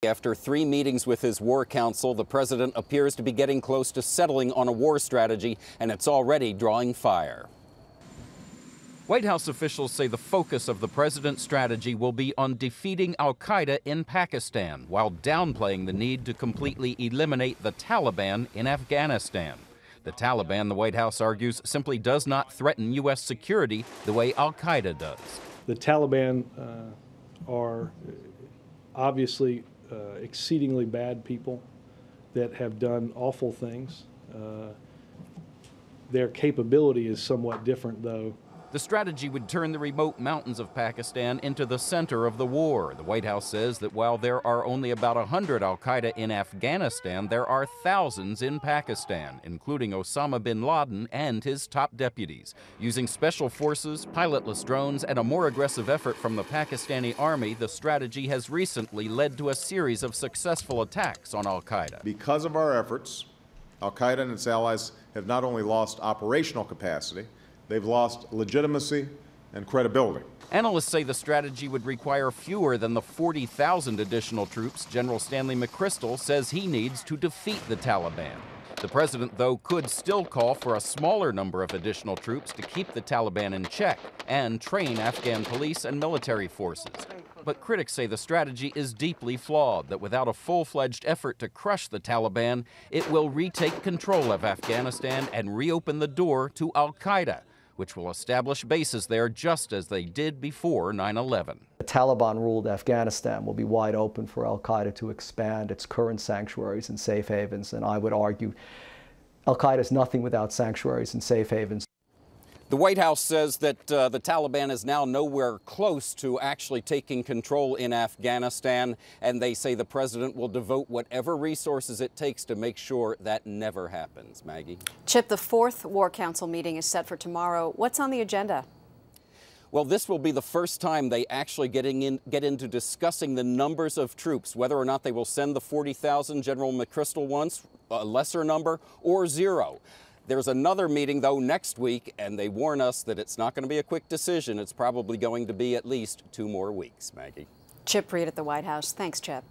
After 3 meetings with his war council, the president appears to be getting close to settling on a war strategy, and it's already drawing fire. White House officials say the focus of the president's strategy will be on defeating al-Qaeda in Pakistan, while downplaying the need to completely eliminate the Taliban in Afghanistan. The Taliban, the White House argues, simply does not threaten U.S. security the way al-Qaeda does. The Taliban are obviously exceedingly bad people that have done awful things. Their capability is somewhat different, though. The strategy would turn the remote mountains of Pakistan into the center of the war. The White House says that while there are only about 100 al-Qaeda in Afghanistan, there are thousands in Pakistan, including Osama bin Laden and his top deputies. Using special forces, pilotless drones, and a more aggressive effort from the Pakistani army, the strategy has recently led to a series of successful attacks on al-Qaeda. Because of our efforts, al-Qaeda and its allies have not only lost operational capacity, they've lost legitimacy and credibility. Analysts say the strategy would require fewer than the 40,000 additional troops General Stanley McChrystal says he needs to defeat the Taliban. The president, though, could still call for a smaller number of additional troops to keep the Taliban in check and train Afghan police and military forces. But critics say the strategy is deeply flawed, that without a full-fledged effort to crush the Taliban, it will retake control of Afghanistan and reopen the door to al-Qaeda, which will establish bases there just as they did before 9/11. The Taliban-ruled Afghanistan will be wide open for al-Qaeda to expand its current sanctuaries and safe havens, and I would argue al-Qaeda is nothing without sanctuaries and safe havens. The White House says that the Taliban is now nowhere close to actually taking control in Afghanistan, and they say the president will devote whatever resources it takes to make sure that never happens. Maggie? Chip, the 4th War Council meeting is set for tomorrow. What's on the agenda? Well, this will be the first time they actually get into discussing the numbers of troops, whether or not they will send the 40,000 General McChrystal wants, a lesser number, or 0. There's another meeting, though, next week, and they warn us that it's not going to be a quick decision. It's probably going to be at least 2 more weeks, Maggie. Chip Reid at the White House. Thanks, Chip.